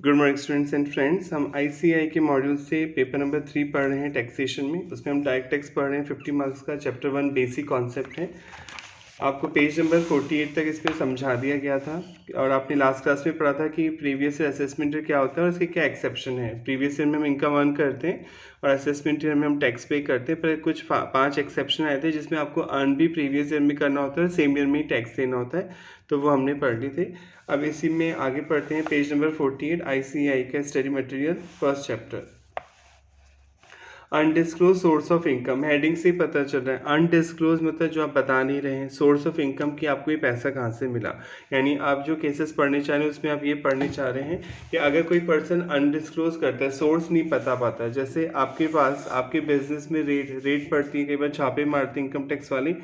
Good morning students and friends. हम ICAI के module से पेपर नंबर 3 पढ़ रहे हैं टैक्सेशन में। उसमें हम डायरेक्ट टैक्स पढ़ रहे हैं। 50 मार्क्स का चैप्टर 1 बेसिक कॉन्सेप्ट है। आपको पेज नंबर 48 तक इसमें समझा दिया गया था और आपने लास्ट क्लास में पढ़ा था कि प्रीवियस ईयर असेसमेंट ईयर क्या होता है और इसके क्या एक्सेप्शन है। प्रीवियस ईयर में हम इनकम अर्न करते हैं और असेसमेंट ईयर में हम टैक्स पे करते हैं, पर कुछ 5 एक्सेप्शन आए थे जिसमें आपको अर्न भी प्रीवियस ईयर में करना होता है, सेम ईयर में ही टैक्स देना होता है, तो वो हमने पढ़ ली थे। अब इसी में आगे पढ़ते हैं पेज नंबर 48 आईसीएआई का study material first chapter. Undisclosed source of income, heading से पता चल रहा है अनडिस्क्लोज मतलब जो आप बता नहीं रहे हैं, सोर्स ऑफ इनकम की आपको ये पैसा कहाँ से मिला। यानी आप जो केसेस पढ़ने चाह रहे हैं उसमें आप ये पढ़ने चाह रहे हैं कि अगर कोई पर्सन अनडिस्क्लोज करता है, सोर्स नहीं पता पाता, जैसे आपके पास आपके बिजनेस में रेट पड़ती है, कई बार छापे मारते हैं इनकम टैक्स वाले,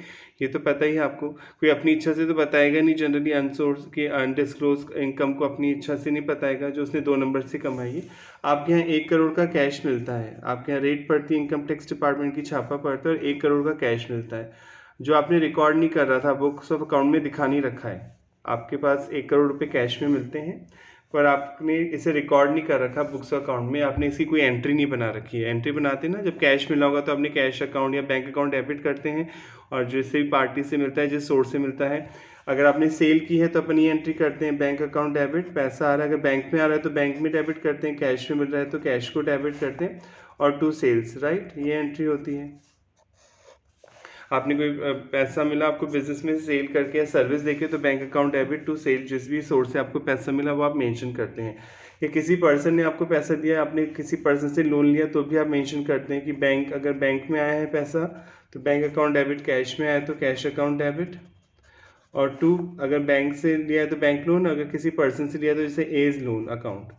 ये तो पता ही है आपको। कोई अपनी इच्छा से तो बताएगा नहीं, जनरली अनसोर्स के अनडिस्क्लोज इनकम को अपनी इच्छा से नहीं बताएगा जो उसने 2 नंबर से कमाई है। आपके यहाँ 1 करोड़ का कैश मिलता है, आपके यहाँ रेट पड़ती है इनकम टैक्स डिपार्टमेंट की, छापा पड़ता है और 1 करोड़ का कैश मिलता है जो आपने रिकॉर्ड नहीं कर रहा था, बुक्स ऑफ अकाउंट में दिखा नहीं रखा है। आपके पास 1 करोड़ रुपये कैश में मिलते हैं पर आपने इसे रिकॉर्ड नहीं कर रखा बुक्स अकाउंट में, आपने इसकी कोई एंट्री नहीं बना रखी है। एंट्री बनाते हैं ना, जब कैश मिला होगा तो अपने कैश अकाउंट या बैंक अकाउंट डेबिट करते हैं और जिससे भी पार्टी से मिलता है, जिस सोर्स से मिलता है, अगर आपने सेल की है तो अपन ये एंट्री करते हैं बैंक अकाउंट डेबिट, पैसा आ रहा है अगर बैंक में आ रहा है तो बैंक में डेबिट करते हैं, कैश में मिल रहा है तो कैश को डेबिट करते हैं और टू सेल्स, राइट, ये एंट्री होती है। आपने कोई पैसा मिला आपको बिजनेस में सेल करके या सर्विस देके तो bank account debit to sale, जिस भी सोर्स से आपको पैसा मिला वो आप मेंशन करते हैं। या किसी पर्सन ने आपको पैसा दिया, आपने किसी पर्सन से लोन लिया तो भी आप मेंशन करते हैं कि बैंक, अगर बैंक में आया है पैसा तो बैंक अकाउंट डेबिट, कैश में आया तो कैश अकाउंट डेबिट, और 2 अगर बैंक से लिया है तो बैंक लोन, अगर किसी पर्सन से लिया तो जैसे एज लोन अकाउंट।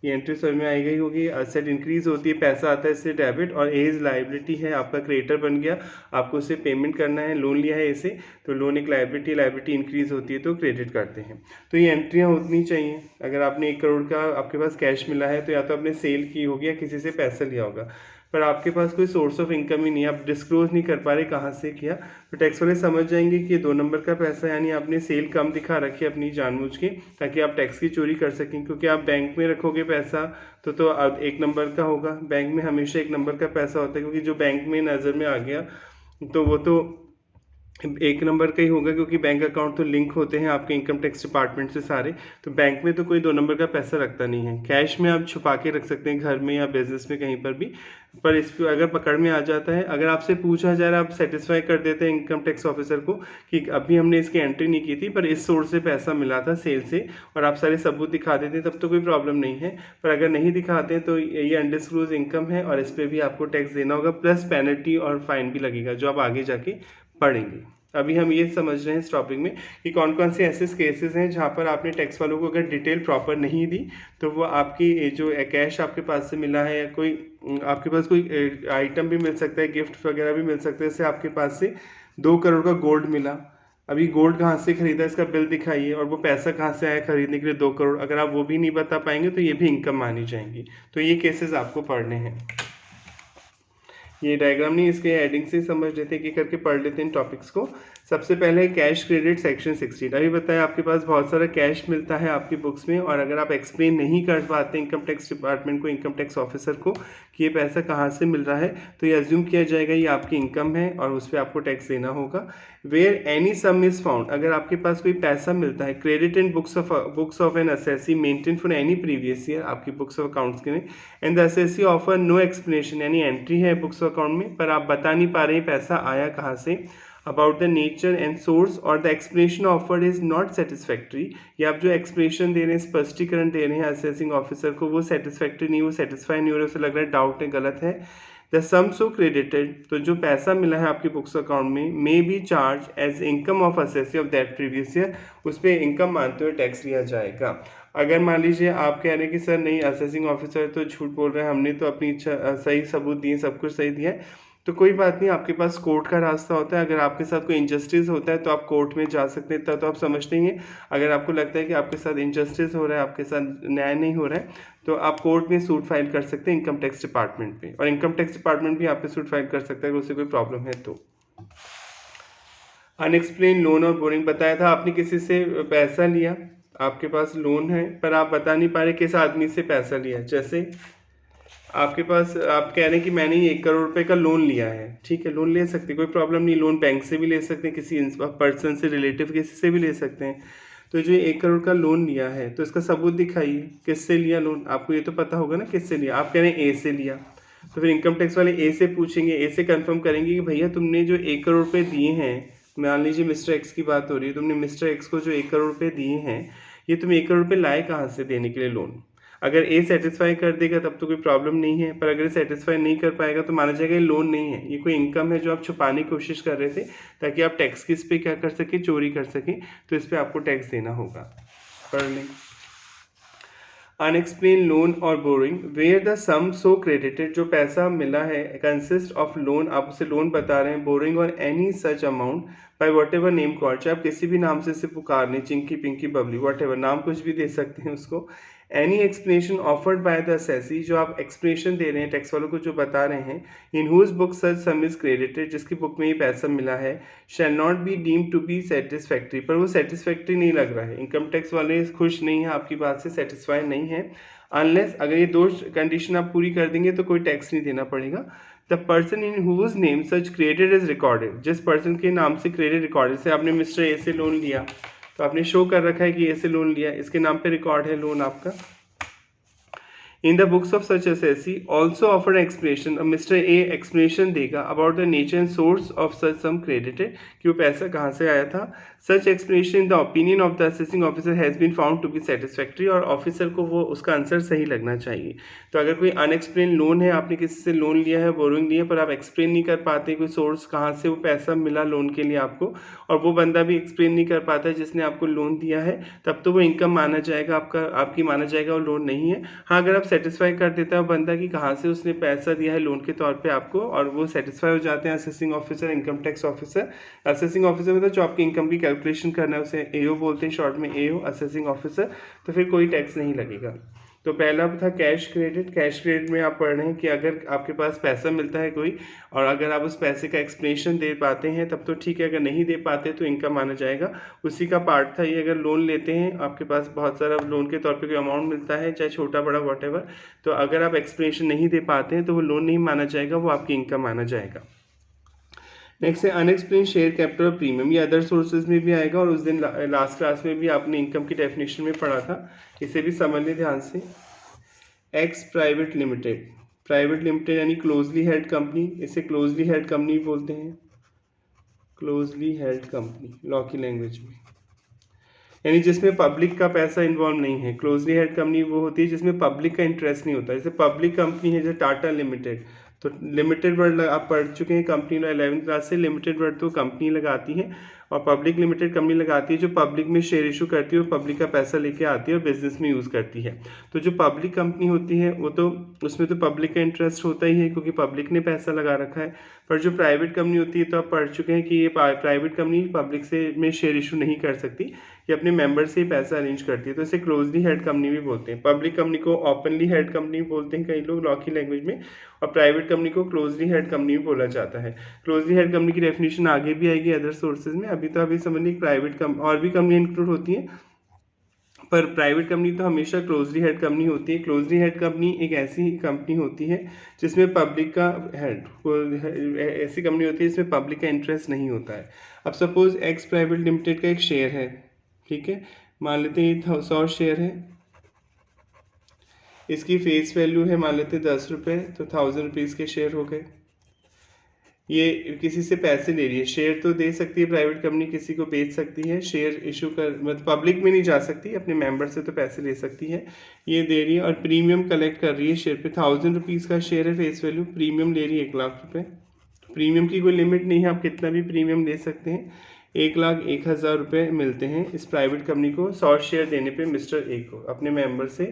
ये एंट्री समझ में आई गई होगी। असेट इंक्रीज होती है, पैसा आता है इससे डेबिट, और एज लाइबिलिटी है, आपका क्रेडिटर बन गया, आपको उससे पेमेंट करना है, लोन लिया है इसे तो लोन एक लाइबिलिटी इंक्रीज होती है तो क्रेडिट करते हैं। तो ये एंट्रियाँ होनी चाहिए। अगर आपने 1 करोड़ का आपके पास कैश मिला है तो या तो आपने सेल की होगी या किसी से पैसा लिया होगा, पर आपके पास कोई सोर्स ऑफ इनकम ही नहीं है, आप डिस्क्लोज नहीं कर पा रहे कहाँ से किया, तो टैक्स वाले समझ जाएंगे कि ये 2 नंबर का पैसा, यानी आपने सेल कम दिखा रखी है अपनी जानबूझ के, ताकि आप टैक्स की चोरी कर सकें। क्योंकि आप बैंक में रखोगे पैसा तो अब 1 नंबर का होगा, बैंक में हमेशा 1 नंबर का पैसा होता है, क्योंकि जो बैंक में नज़र में आ गया तो वो तो 1 नंबर का ही होगा, क्योंकि बैंक अकाउंट तो लिंक होते हैं आपके इनकम टैक्स डिपार्टमेंट से सारे, तो बैंक में तो कोई 2 नंबर का पैसा रखता नहीं है। कैश में आप छुपा के रख सकते हैं घर में या बिजनेस में कहीं पर भी, पर इस पर अगर पकड़ में आ जाता है, अगर आपसे पूछा जा रहा है, आप सेटिस्फाई कर देते हैं इनकम टैक्स ऑफिसर को कि अभी हमने इसकी एंट्री नहीं की थी पर इस सोर्स से पैसा मिला था सेल से, और आप सारे सबूत दिखा देते हैं, तब तो कोई प्रॉब्लम नहीं है। पर अगर नहीं दिखाते हैं तो ये अनडिस्क्लोज इनकम है और इस पर भी आपको टैक्स देना होगा, प्लस पेनल्टी और फाइन भी लगेगा जो आप आगे जाके पढ़ेंगे। अभी हम ये समझ रहे हैं इस टॉपिक में कि कौन कौन से ऐसे केसेस हैं जहाँ पर आपने टैक्स वालों को अगर डिटेल प्रॉपर नहीं दी तो वो आपकी जो कैश आपके पास से मिला है, या कोई आपके पास कोई आइटम भी मिल सकता है, गिफ्ट वगैरह भी मिल सकता है, जैसे आपके पास से 2 करोड़ का गोल्ड मिला, अभी गोल्ड कहाँ से खरीदा इसका बिल दिखाइए, और वो पैसा कहाँ से आया खरीदने के लिए 2 करोड़, अगर आप वो भी नहीं बता पाएंगे तो ये भी इनकम मानी जाएंगी। तो ये केसेस आपको पढ़ने हैं। ये डायग्राम नहीं, इसके हेडिंग से समझ लेते हैं कि करके पढ़ लेते हैं टॉपिक्स को। सबसे पहले कैश क्रेडिट सेक्शन 16। अभी बताया आपके पास बहुत सारा कैश मिलता है आपकी बुक्स में, और अगर आप एक्सप्लेन नहीं कर पाते इनकम टैक्स डिपार्टमेंट को, इनकम टैक्स ऑफिसर को, कि ये पैसा कहाँ से मिल रहा है, तो ये अज्यूम किया जाएगा ये आपकी इनकम है और उस पर आपको टैक्स देना होगा। Where any sum is found, अगर आपके पास कोई पैसा मिलता है, credit in books of an assessee maintain for any previous year, आपकी बुक्स ऑफ अकाउंट्स के, and the assessee offer no explanation, यानी एंट्री है बुक्स ऑफ अकाउंट में पर आप बता नहीं पा रहे हैं पैसा आया कहाँ से, about the nature and source, और the explanation offered is not satisfactory, या आप जो एक्सप्लेनेशन दे रहे हैं, स्पष्टीकरण दे रहे हैं असेसिंग ऑफिसर को, वो सेटिस्फैक्ट्री नहीं, वो सेटिस्फाई नहीं हो रहा, उसे लग रहा है डाउट है, गलत है। द सम सो क्रेडिटेड, तो जो पैसा मिला है आपके बुक्स अकाउंट में, may be charge as income of assessee of that previous year, उस पर इनकम मानते हुए टैक्स लिया जाएगा। अगर मान लीजिए आप कह रहे हैं कि सर नहीं, असेसिंग ऑफिसर तो झूठ बोल रहे हैं, हमने तो अपनी इच्छा सही सबूत दिए, सब कुछ सही दिया है, तो कोई बात नहीं, आपके पास कोर्ट का रास्ता होता है। अगर आपके साथ कोई इनजस्टिस होता है तो आप कोर्ट में जा सकते हैं, तो आप समझते हैं। अगर आपको लगता है कि आपके साथ इनजस्टिस हो रहा है, आपके साथ न्याय नहीं हो रहा है, तो आप कोर्ट में सूट फाइल कर सकते हैं इनकम टैक्स डिपार्टमेंट पे, और इनकम टैक्स डिपार्टमेंट भी आप पे सूट फाइल कर सकता है अगर उससे कोई प्रॉब्लम है तो। अनएक्सप्लेन लोन और बोरिंग, बताया था आपने किसी से पैसा लिया, आपके पास लोन है पर आप बता नहीं पा रहे किस आदमी से पैसा लिया है। जैसे आपके पास आप कह रहे हैं कि मैंने ये 1 करोड़ रुपए का लोन लिया है, ठीक है, लोन ले सकते, कोई प्रॉब्लम नहीं, लोन बैंक से भी ले सकते हैं, किसी पर्सन से, रिलेटिव किसी से भी ले सकते हैं। तो जो 1 करोड़ का लोन लिया है तो इसका सबूत दिखाइए, किससे लिया लोन, आपको ये तो पता होगा ना किससे लिया। आप कह रहे हैं ए से लिया, तो फिर इनकम टैक्स वाले ए से पूछेंगे, ए से कंफर्म करेंगे कि भैया तुमने जो 1 करोड़ रुपए दिए हैं, मान लीजिए मिस्टर एक्स की बात हो रही है, तुमने मिस्टर एक्स को जो 1 करोड़ रुपए दिए हैं, ये तुम 1 करोड़ रुपए लाए कहाँ से देने के लिए लोन। अगर ए सेटिस्फाई कर देगा तब तो कोई प्रॉब्लम नहीं है, पर अगर सेटिस्फाई नहीं कर पाएगा तो माना जाएगा ये लोन नहीं है, ये कोई इनकम है जो आप छुपाने की कोशिश कर रहे थे ताकि आप टैक्स की इस पर क्या कर सकें, चोरी कर सकें, तो इस पर आपको टैक्स देना होगा। पढ़ लें। अनएक्सप्लेन लोन और borrowing where the sum so credited, जो पैसा मिला है कंसिस्ट ऑफ लोन, आप उसे लोन बता रहे हैं, बोरिंग और any such amount by what ever name called, चाहे आप किसी भी नाम से इसे पुकार लें, चिंकी पिंकी बबली वट एवर, नाम कुछ भी दे सकते हैं उसको। Any explanation offered by the assessee, जो आप एक्सप्लेनेशन दे रहे हैं टैक्स वालों को जो बता रहे हैं, in whose book such sum is credited, जिसकी बुक में ये पैसा मिला है, shall not be deemed to be satisfactory, पर वो सेटिस्फैक्ट्री नहीं लग रहा है, इनकम टैक्स वाले खुश नहीं है आपकी बात से, सेटिस्फाई नहीं है, अनलेस अगर ये दो कंडीशन आप पूरी कर देंगे तो कोई टैक्स नहीं देना पड़ेगा। The person in whose name such credit is recorded, जिस पर्सन के नाम से क्रेडिट रिकॉर्डेड, से आपने मिस्टर ए से लोन लिया तो आपने शो कर रखा है कि ए से लोन लिया, इसके नाम पे रिकॉर्ड है लोन आपका। In the books of such assessee also offer explanation, अब मिस्टर ए एक्सप्लेनेशन देगा about the nature and source of such sum credited, कि वो पैसा कहाँ से आया था। Such explanation in the opinion of the assessing officer has been found to be satisfactory, और ऑफिसर को वो उसका आंसर सही लगना चाहिए। तो अगर कोई अनएक्सप्लेन लोन है, आपने किसी से लोन लिया है, बोरोइंग लिया है, पर आप एक्सप्लेन नहीं कर पाते कोई सोर्स कहाँ से वो पैसा मिला लोन के लिए आपको, और वो बंदा भी एक्सप्लेन नहीं कर पाता है जिसने आपको लोन दिया है, तब तो वो इनकम माना जाएगा आपका, आपकी माना जाएगा, वो लोन नहीं है। हाँ, अगर आप सेटिस्फाई कर देता है बंदा कि कहाँ से उसने पैसा दिया है लोन के तौर पे आपको, और वो सेटिस्फाई हो जाते हैं assessing officer, income tax officer. Assessing officer मतलब जो आपकी इनकम की कैलकुलेशन करना है उसे एओ बोलते हैं, शॉर्ट में एओ, असेसिंग ऑफिसर, तो फिर कोई टैक्स नहीं लगेगा। तो पहला था कैश क्रेडिट। कैश क्रेडिट में आप पढ़ रहे हैं कि अगर आपके पास पैसा मिलता है कोई, और अगर आप उस पैसे का एक्सप्लेनेशन दे पाते हैं तब तो ठीक है, अगर नहीं दे पाते तो इनकम माना जाएगा। उसी का पार्ट था ये, अगर लोन लेते हैं, आपके पास बहुत सारा लोन के तौर पे कोई अमाउंट मिलता है, चाहे छोटा बड़ा वॉटेवर, तो अगर आप एक्सप्लेनेशन नहीं दे पाते हैं तो वो लोन नहीं माना जाएगा, वो आपकी इनकम माना जाएगा। नेक्स्ट है अनएक्सप्लेन शेयर कैपिटल और प्रीमियम, ये अदर सोर्सेज में भी आएगा, और उस दिन लास्ट क्लास में भी आपने इनकम की डेफिनेशन में पढ़ा था, इसे भी समझ लें ध्यान से। X private limited, private limited यानी क्लोजली हेल्ड कंपनी, इसे क्लोजली हेल्ड कंपनी बोलते हैं, क्लोजली हेल्ड कंपनी लॉ की लैंग्वेज में, यानी जिसमें पब्लिक का पैसा इन्वॉल्व नहीं है। क्लोजली हेल्ड कंपनी वो होती है जिसमें पब्लिक का इंटरेस्ट नहीं होता, जैसे पब्लिक कंपनी है जैसे टाटा लिमिटेड, तो लिमिटेड वर्ड आप पढ़ चुके हैं कंपनी में 11वीं क्लास से, लिमिटेड वर्ड तो कंपनी लगाती है, और पब्लिक लिमिटेड कंपनी लगाती है जो पब्लिक में शेयर इशू करती है और पब्लिक का पैसा लेके आती है और बिजनेस में यूज़ करती है। तो जो पब्लिक कंपनी होती है वो तो उसमें तो पब्लिक का इंटरेस्ट होता ही है क्योंकि पब्लिक ने पैसा लगा रखा है, पर जो प्राइवेट कंपनी होती है तो आप पढ़ चुके हैं कि ये प्राइवेट कंपनी पब्लिक से में शेयर इशू नहीं कर सकती, ये अपने मेंबर से ही पैसा अरेंज करती है, तो इसे क्लोजली हेल्ड कंपनी भी बोलते हैं। पब्लिक कंपनी को ओपनली हेल्ड कंपनी बोलते हैं कई लोग लॉ की लैंग्वेज में, और प्राइवेट कंपनी को क्लोजली हेल्ड कंपनी भी बोला जाता है। क्लोजली हेल्ड कंपनी की डेफिनेशन आगे भी आएगी अदर सोर्सेज में, अभी तो अभी समझ लीजिए प्राइवेट कंपनी और भी कंपनी इंक्लूड होती हैं, पर प्राइवेट कंपनी तो हमेशा क्लोजली हेड कंपनी होती है। क्लोजली हेड कंपनी एक ऐसी कंपनी होती है जिसमें पब्लिक का हेड, ऐसी कंपनी होती है जिसमें पब्लिक का इंटरेस्ट नहीं होता है। अब सपोज एक्स प्राइवेट लिमिटेड का एक शेयर है, ठीक है, मान लेते हैं 100 शेयर है, इसकी फेस वैल्यू है मान लेते हैं 10 रुपये, तो 1000 रुपीज़ के शेयर हो गए। ये किसी से पैसे ले रही है, शेयर तो दे सकती है प्राइवेट कंपनी, किसी को बेच सकती है, शेयर इशू कर मतलब पब्लिक में नहीं जा सकती, अपने मेंबर से तो पैसे ले सकती है, ये दे रही है, और प्रीमियम कलेक्ट कर रही है शेयर पे। 1000 रुपीज़ का शेयर है फेस वैल्यू, प्रीमियम ले रही है 1 लाख रुपये। प्रीमियम की कोई लिमिट नहीं है, आप कितना भी प्रीमियम ले सकते हैं। 1,01,000 रुपये मिलते हैं इस प्राइवेट कंपनी को 100 शेयर देने पे मिस्टर ए को, अपने मेंबर से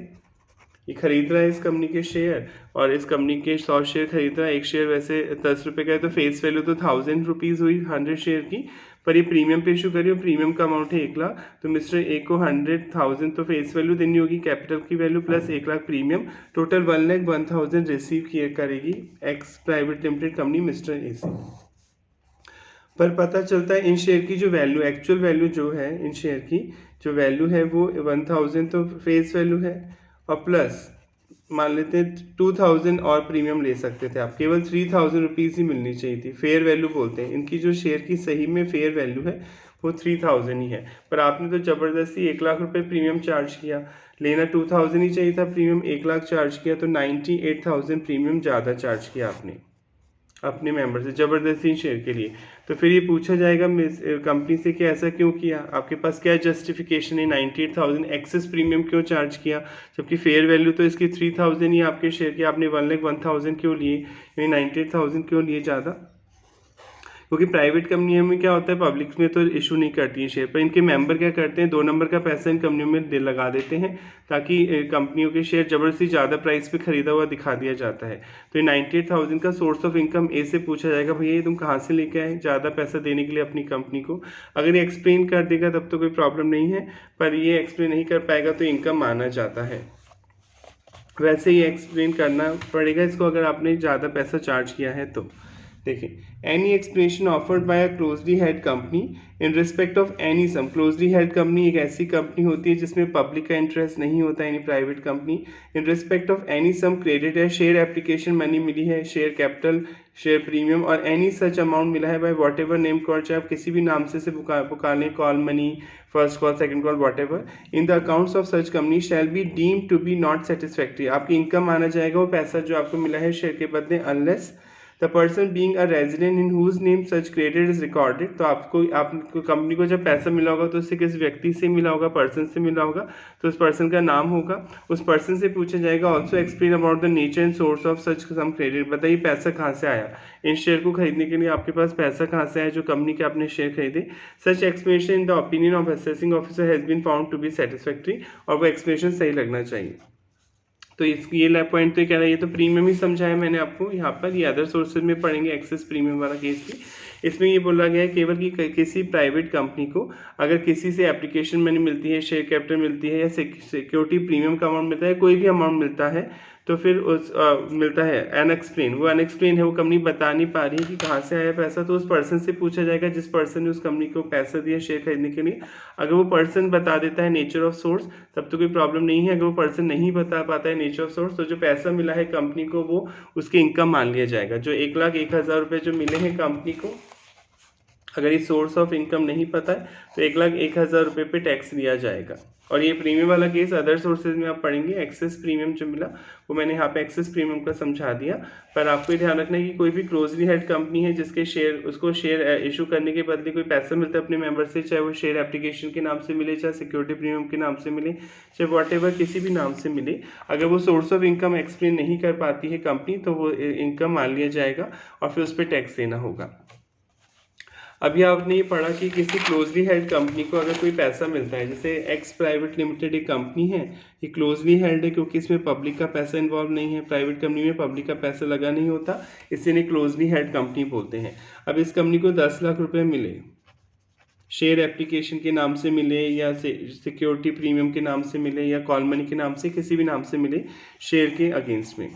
ये खरीद रहा है इस कंपनी के शेयर, और इस कंपनी के 100 शेयर खरीद रहा है। एक शेयर वैसे 10 रुपये का है, तो फेस वैल्यू तो 1000 रुपीज़ हुई 100 शेयर की, पर ये प्रीमियम पे इशू करी और प्रीमियम का अमाउंट है 1 लाख, तो मिस्टर ए को 100,000 तो फेस वैल्यू देनी होगी, कैपिटल की value plus 1 lakh premium, total 1,01,000 receive किया करेगी x private limited company mister A से। पर पता चलता है इन शेयर की जो वैल्यू, एक्चुअल वैल्यू जो है इन शेयर की, जो वैल्यू है वो 1000 तो फेस वैल्यू है, और प्लस मान लेते हैं 2000 और प्रीमियम ले सकते थे आप, केवल 3000 रुपीज़ ही मिलनी चाहिए थी। फेयर वैल्यू बोलते हैं इनकी, जो शेयर की सही में फेयर वैल्यू है वो 3000 ही है, पर आपने तो ज़बरदस्ती 1 लाख रुपए प्रीमियम चार्ज किया। लेना 2000 ही चाहिए था प्रीमियम, 1 लाख चार्ज किया, तो 98,000 प्रीमियम ज़्यादा चार्ज किया आपने अपने मेंबर से ज़बरदस्ती शेयर के लिए। तो फिर ये पूछा जाएगा कंपनी से कि ऐसा क्यों किया, आपके पास क्या जस्टिफिकेशन है, 98,000 एक्सेस प्रीमियम क्यों चार्ज किया, जबकि फेयर वैल्यू तो इसकी 3000 ही आपके शेयर की, आपने 1,01,000 क्यों लिए, यानी 98,000 क्यों लिए ज़्यादा। क्योंकि प्राइवेट कंपनियों में क्या होता है, पब्लिक में तो इशू नहीं करती है शेयर, पर इनके मेंबर क्या करते हैं, 2 नंबर का पैसा इन कंपनियों में लगा देते हैं, ताकि कंपनियों के शेयर जबरदस्ती ज़्यादा प्राइस पे खरीदा हुआ दिखा दिया जाता है। तो ये 98,000 का सोर्स ऑफ इनकम ए से पूछा जाएगा, भैया ये तुम कहाँ से लेके आए ज़्यादा पैसा देने के लिए अपनी कंपनी को। अगर ये एक्सप्लेन कर देगा तब तो कोई प्रॉब्लम नहीं है, पर ये एक्सप्लेन नहीं कर पाएगा तो इनकम माना जाता है। वैसे ही एक्सप्लेन करना पड़ेगा इसको अगर आपने ज़्यादा पैसा चार्ज किया है तो। देखिए, any explanation offered by a closely held company in respect of any sum. Closely held company एक ऐसी कंपनी होती है जिसमें पब्लिक का इंटरेस्ट नहीं होता, यानी private company. In respect of any sum credit है, शेयर एप्लीकेशन मनी मिली है, शेयर कैपिटल, शेयर प्रीमियम और एनी सच अमाउंट मिला है by whatever name call, चाहे आप किसी भी नाम से पुकार लें, call money, first call, second call, whatever, in the accounts of such company shall be deem to be not satisfactory. आपकी इनकम माना जाएगा वो पैसा जो आपको मिला है शेयर के बदले, unless the person being a resident in whose name such credit is recorded. तो आपको कंपनी को जब पैसा मिला होगा तो उससे किस व्यक्ति से मिला होगा, पर्सन से मिला होगा, तो उस पर्सन का नाम होगा, उस पर्सन से पूछा जाएगा। Also explain about the nature and source of such sum credit. बताइए पैसा कहाँ से आया, इन शेयर को खरीदने के लिए आपके पास पैसा कहाँ से आया जो कंपनी के आपने शेयर खरीदे। Such explanation in the opinion of assessing officer has been found to be satisfactory, और वो एक्सप्लेनेशन सही लगना चाहिए। तो ये पॉइंट तो कह रहा है, ये तो प्रीमियम ही समझाया मैंने आपको। यहाँ पर ये अदर सोर्सेज में पढ़ेंगे एक्सेस प्रीमियम वाला केस भी। इसमें ये बोला गया है केवल कि किसी प्राइवेट कंपनी को अगर किसी से एप्लीकेशन मनी मिलती है, शेयर कैपिटल मिलती है, या सिक्योरिटी प्रीमियम का अमाउंट मिलता है, कोई भी अमाउंट मिलता है, तो फिर उस मिलता है अनएक्सप्लेन, वो अनएक्सप्लेन है, वो कंपनी बता नहीं पा रही है कि कहाँ से आया पैसा, तो उस पर्सन से पूछा जाएगा जिस पर्सन ने उस कंपनी को पैसा दिया शेयर खरीदने के लिए। अगर वो पर्सन बता देता है नेचर ऑफ सोर्स तब तो कोई प्रॉब्लम नहीं है। अगर वो पर्सन नहीं बता पाता है नेचर ऑफ सोर्स, तो जो पैसा मिला है कंपनी को वो उसके इनकम मान लिया जाएगा। जो 1,01,000 रुपये जो मिले हैं कंपनी को, अगर ये सोर्स ऑफ इनकम नहीं पता है तो 1,01,000 रुपये पे टैक्स दिया जाएगा। और ये प्रीमियम वाला केस अदर सोर्सेज में आप पढ़ेंगे। एक्सेस प्रीमियम जो मिला वो मैंने यहाँ पे एक्सेस प्रीमियम का समझा दिया, पर आपको ध्यान रखना है कि कोई भी क्लोजली हेल्ड कंपनी है जिसके शेयर, उसको शेयर इशू करने के बदले कोई पैसा मिलता है अपने मेंबर से, चाहे वो शेयर एप्लीकेशन के नाम से मिले, चाहे सिक्योरिटी प्रीमियम के नाम से मिले, चाहे वॉट एवर किसी भी नाम से मिले, अगर वो सोर्स ऑफ इनकम एक्सप्लेन नहीं कर पाती है कंपनी तो वो इनकम मान लिया जाएगा और फिर उस पर टैक्स देना होगा। अभी आपने ये पढ़ा कि किसी क्लोजली हेल्ड कंपनी को अगर कोई पैसा मिलता है, जैसे एक्स प्राइवेट लिमिटेड एक कंपनी है, ये क्लोजली हेल्ड है क्योंकि इसमें पब्लिक का पैसा इन्वॉल्व नहीं है, प्राइवेट कंपनी में पब्लिक का पैसा लगा नहीं होता, इससे इन्हें क्लोजली हेल्ड कंपनी बोलते हैं। अब इस कंपनी को 10 लाख रुपए मिले, शेयर एप्लीकेशन के नाम से मिले या सिक्योरिटी प्रीमियम के नाम से मिले या कॉल मनी के नाम से, किसी भी नाम से मिले शेयर के अगेंस्ट में।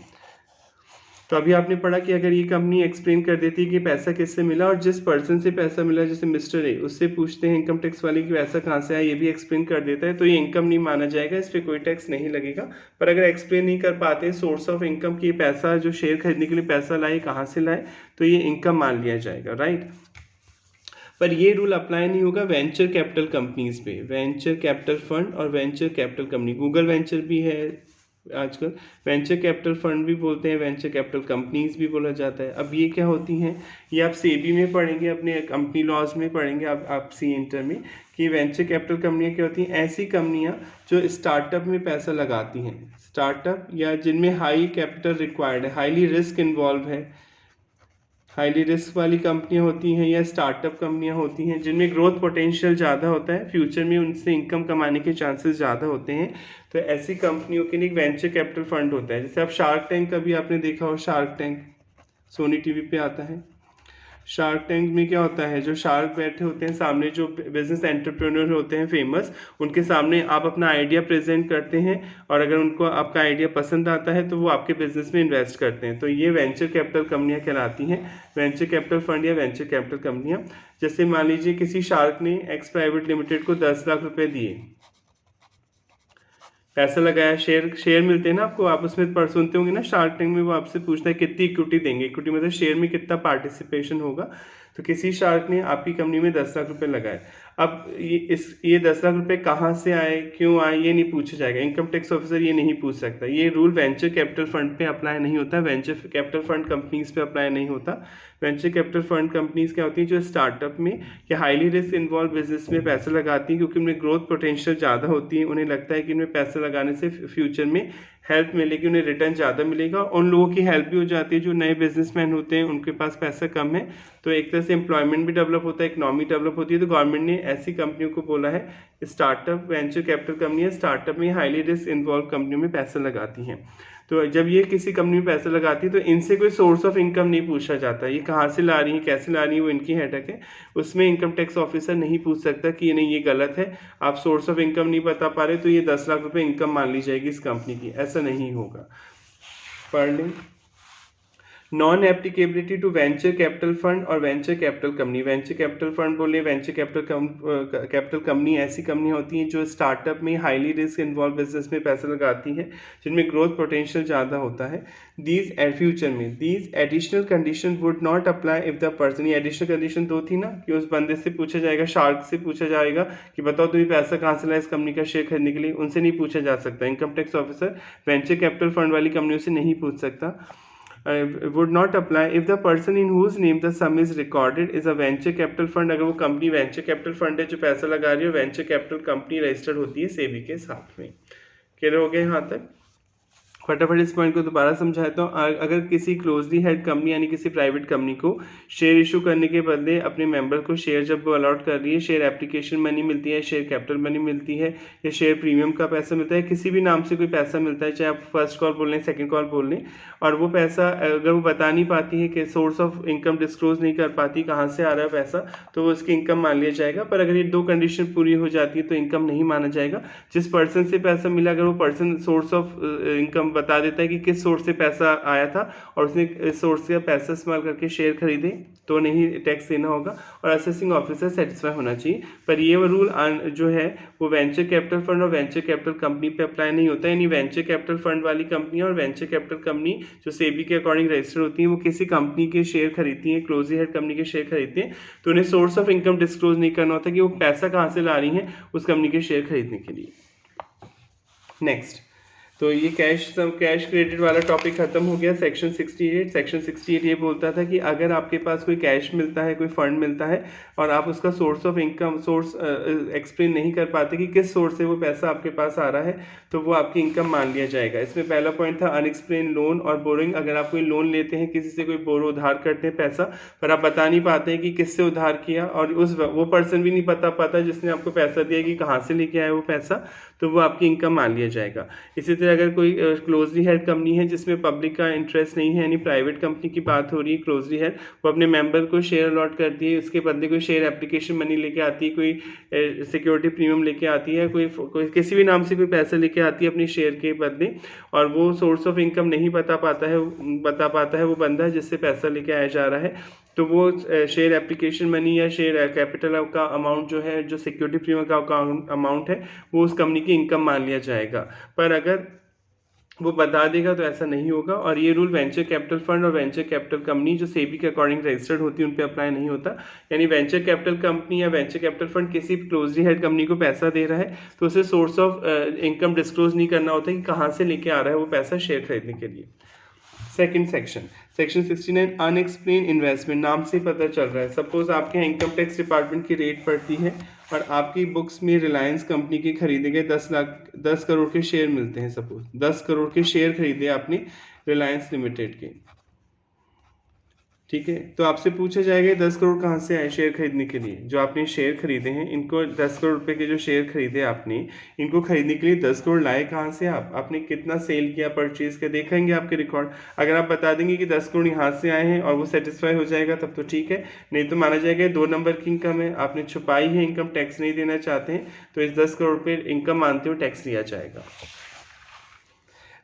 तो अभी आपने पढ़ा कि अगर ये कंपनी एक्सप्लेन कर देती है कि पैसा किससे मिला, और जिस पर्सन से पैसा मिला जैसे मिस्टर ए, उससे पूछते हैं इनकम टैक्स वाले कि पैसा कहाँ से आया, ये भी एक्सप्लेन कर देता है, तो ये इनकम नहीं माना जाएगा, इस पर कोई टैक्स नहीं लगेगा। पर अगर एक्सप्लेन नहीं कर पाते सोर्स ऑफ इनकम की पैसा जो शेयर खरीदने के लिए पैसा लाए कहाँ से लाए, तो ये इनकम मान लिया जाएगा, राइट। पर ये रूल अप्लाई नहीं होगा वेंचर कैपिटल कंपनीज पे, वेंचर कैपिटल फंड और venture capital company. Google venture भी है आजकल, वेंचर कैपिटल फंड भी बोलते हैं, वेंचर कैपिटल कंपनीज भी बोला जाता है। अब ये क्या होती हैं, ये आप सेबी में पढ़ेंगे, अपने कंपनी लॉज में पढ़ेंगे आप सी इंटर में, कि वेंचर कैपिटल कंपनियां क्या होती हैं, ऐसी कंपनियां जो स्टार्टअप में पैसा लगाती हैं, स्टार्टअप या जिनमें हाई कैपिटल रिक्वायर्ड है, हाईली रिस्क इन्वॉल्व है, हाईली रिस्क वाली कंपनियां होती हैं या स्टार्टअप कंपनियां होती हैं जिनमें ग्रोथ पोटेंशियल ज़्यादा होता है, फ्यूचर में उनसे इनकम कमाने के चांसेस ज़्यादा होते हैं, तो ऐसी कंपनियों के लिए एक वेंचर कैपिटल फंड होता है। जैसे आप शार्क टैंक का भी आपने देखा हो, शार्क टैंक सोनी टीवी पे आता है। शार्क टैंक में क्या होता है, जो शार्क बैठे होते हैं सामने, जो बिजनेस एंटरप्रेन्योर होते हैं फेमस, उनके सामने आप अपना आइडिया प्रेजेंट करते हैं और अगर उनको आपका आइडिया पसंद आता है तो वो आपके बिजनेस में इन्वेस्ट करते हैं, तो ये वेंचर कैपिटल कंपनियां कहलाती हैं, वेंचर कैपिटल फंड या वेंचर कैपिटल कंपनियां। जैसे मान लीजिए किसी शार्क ने एक्स प्राइवेट लिमिटेड को 10 लाख रुपए दिए, पैसा लगाया, शेयर शेयर मिलते हैं ना आपको, आप उसमें सुनते होंगे ना शार्क टैंक में, वो आपसे पूछता है कितनी इक्विटी देंगे, इक्विटी मतलब शेयर में कितना पार्टिसिपेशन होगा। तो किसी शार्क ने आपकी कंपनी में 10 लाख रुपए लगाए। अब ये 10 लाख रुपए कहाँ से आए, क्यों आए, ये नहीं पूछा जाएगा। इनकम टैक्स ऑफिसर ये नहीं पूछ सकता। ये रूल वेंचर कैपिटल फंड पे अप्लाई नहीं होता, वेंचर कैपिटल फंड कंपनीज पे अप्लाई नहीं होता। वेंचर कैपिटल फंड कंपनीज क्या होती हैं, जो स्टार्टअप में या हाईली रिस्क इन्वॉल्व बिजनेस में पैसा लगाती हैं, क्योंकि उनमें ग्रोथ पोटेंशियल ज़्यादा होती है। उन्हें लगता है कि इनमें पैसा लगाने से फ्यूचर में हेल्प मिलेगी, उन्हें रिटर्न ज़्यादा मिलेगा। उन लोगों की हेल्प भी हो जाती है जो नए बिजनेसमैन होते हैं, उनके पास पैसा कम है, तो एक तरह से एम्प्लॉयमेंट भी डेवलप होता है, इकनॉमी डेवलप होती है। तो गवर्नमेंट ने ऐसी कंपनियों को बोला है स्टार्टअप वेंचर कैपिटल कंपनी है, स्टार्टअप में हाईली रिस्क इन्वॉल्व कंपनियों में पैसा लगाती हैं। तो जब ये किसी कंपनी में पैसा लगाती है तो इनसे कोई सोर्स ऑफ इनकम नहीं पूछा जाता, ये कहाँ से ला रही है, कैसे ला रही है, वो इनकी हेडेक है। उसमें इनकम टैक्स ऑफिसर नहीं पूछ सकता कि नहीं ये गलत है, आप सोर्स ऑफ इनकम नहीं बता पा रहे तो ये 10 लाख रुपए इनकम मान ली जाएगी इस कंपनी की, ऐसा नहीं होगा। पढ़ लें। Non applicability to venture capital fund और venture capital company. Venture capital fund बोले, वेंचर कैपिटल कंपनी ऐसी कंपनी होती हैं जो स्टार्टअप में हाईली रिस्क इन्वॉल्व बिजनेस में पैसा लगाती हैं, जिनमें ग्रोथ पोटेंशियल ज़्यादा होता है। दीज फ्यूचर में these additional condition would not apply if the person, ये एडिशनल कंडीशन दो थी ना, कि उस बंदे से पूछा जाएगा, शार्क से पूछा जाएगा कि बताओ तुम्हें पैसा कहाँ से लाया इस कंपनी का शेयर खरीदने के लिए, उनसे नहीं पूछा जा सकता। Income tax officer venture capital fund वाली कंपनियों से नहीं पूछ सकता। would not apply if the person in whose name the sum is recorded is a venture capital fund। अगर वो कंपनी वेंचर कैपिटल फंड है जो पैसा लगा रही है, वेंचर कैपिटल कंपनी रजिस्टर्ड होती है सेबी के साथ में। क्लियर हो गया यहाँ तक? फटाफट इस पॉइंट को दोबारा समझाता हूँ। अगर किसी क्लोजली हेड कंपनी यानी किसी प्राइवेट कंपनी को शेयर इशू करने के बदले अपने मेंबर को शेयर जब वो अलॉट कर रही है, शेयर एप्लीकेशन मनी मिलती है, शेयर कैपिटल मनी मिलती है, या शेयर प्रीमियम का पैसा मिलता है, किसी भी नाम से कोई पैसा मिलता है, चाहे आप फर्स्ट कॉल बोल लें, सेकेंड कॉल बोल लें, और वो पैसा अगर वो बता नहीं पाती है कि सोर्स ऑफ इनकम डिस्क्लोज नहीं कर पाती कहाँ से आ रहा है पैसा, तो वो उसकी इनकम मान लिया जाएगा। पर अगर ये दो कंडीशन पूरी हो जाती है तो इनकम नहीं माना जाएगा। जिस पर्सन से पैसा मिला, अगर वो पर्सन सोर्स ऑफ इनकम बता देता है कि किस सोर्स से पैसा आया था और उसने इस सोर्स का पैसा इस्तेमाल करके शेयर खरीदे, तो नहीं टैक्स देना होगा और असेसिंग ऑफिसर सेटिस्फाई होना चाहिए। पर ये रूल जो है वो वेंचर कैपिटल फंड और वेंचर कैपिटल कंपनी पे अप्लाई नहीं होता। यानी वेंचर कैपिटल फंड वाली कंपनी और वेंचर कैपिटल कंपनी जो सेबी के अकॉर्डिंग रजिस्टर होती हैं, वो किसी कंपनी के शेयर खरीदती हैं, क्लोजली हेड कंपनी के शेयर खरीदती हैं, तो उन्हें सोर्स ऑफ इनकम डिस्क्लोज नहीं करना होता कि वो पैसा कहाँ से ला रही हैं उस कंपनी के शेयर खरीदने के लिए। नेक्स्ट, तो ये कैश क्रेडिट वाला टॉपिक खत्म हो गया। सेक्शन 68 ये बोलता था कि अगर आपके पास कोई कैश मिलता है, कोई फंड मिलता है और आप उसका सोर्स ऑफ इनकम एक्सप्लेन नहीं कर पाते कि किस सोर्स से वो पैसा आपके पास आ रहा है, तो वो आपकी इनकम मान लिया जाएगा। इसमें पहला पॉइंट था अनएक्सप्लेन लोन और बोरिंग। अगर आप कोई लोन लेते हैं, किसी से कोई उधार करते हैं पैसा, पर आप बता नहीं पाते हैं कि किससे उधार किया, और वो पर्सन भी नहीं बता पाता जिसने आपको पैसा दिया कि कहाँ से लेके आया वो पैसा, तो वो आपकी इनकम मान लिया जाएगा। इसी तरह अगर कोई क्लोजली हेड कंपनी है जिसमें पब्लिक का इंटरेस्ट नहीं है, यानी प्राइवेट कंपनी की बात हो रही है, क्लोजली हेड, वो अपने मेंबर को शेयर अलॉट करती है, उसके बदले कोई शेयर एप्लीकेशन मनी लेके आती है, कोई सिक्योरिटी प्रीमियम लेके आती है, कोई किसी भी नाम से कोई पैसा लेके आती है अपनी शेयर के बदले, और वो सोर्स ऑफ इनकम नहीं बता पाता है वो बंदा जिससे पैसा लेके आया जा रहा है, तो वो शेयर एप्लीकेशन मनी या शेयर कैपिटल का अमाउंट जो है, जो सिक्योरिटी प्रीमियम का अमाउंट है, वो उस कंपनी की इनकम मान लिया जाएगा। पर अगर वो बता देगा तो ऐसा नहीं होगा। और ये रूल वेंचर कैपिटल फंड और वेंचर कैपिटल कंपनी जो सेबी के अकॉर्डिंग रजिस्टर्ड होती है उन पे अप्लाई नहीं होता। यानी वेंचर कैपिटल कंपनी या वेंचर कैपिटल फंड किसी क्लोजली हेड कंपनी को पैसा दे रहा है तो उसे सोर्स ऑफ इनकम डिस्क्लोज नहीं करना होता कि कहाँ से लेके आ रहा है वो पैसा शेयर खरीदने के लिए। Second section 69 unexplained investment. नाम से पता चल रहा है, सपोज आपके यहाँ इनकम टैक्स डिपार्टमेंट की रेट पड़ती है और आपकी बुक्स में रिलायंस कंपनी के खरीदे गए 10 करोड़ के शेयर मिलते हैं। सपोज 10 करोड़ के शेयर खरीदे आपने रिलायंस लिमिटेड के, ठीक है, तो आपसे पूछा जाएगा 10 करोड़ कहाँ से आए शेयर खरीदने के लिए। जो आपने शेयर खरीदे हैं, इनको 10 करोड़ रुपए के जो शेयर खरीदे आपने, इनको खरीदने के लिए 10 करोड़ लाए कहाँ से आपने कितना सेल किया, परचेज किया, देखेंगे आपके रिकॉर्ड। अगर आप बता देंगे कि 10 करोड़ यहाँ से आए हैं और वो सेटिस्फाई हो जाएगा तब तो ठीक है, नहीं तो माना जाएगा 2 नंबर की इनकम है, आपने छुपाई है इनकम, टैक्स नहीं देना चाहते हैं, तो इस 10 करोड़ रुपये इनकम मानते हुए टैक्स लिया जाएगा।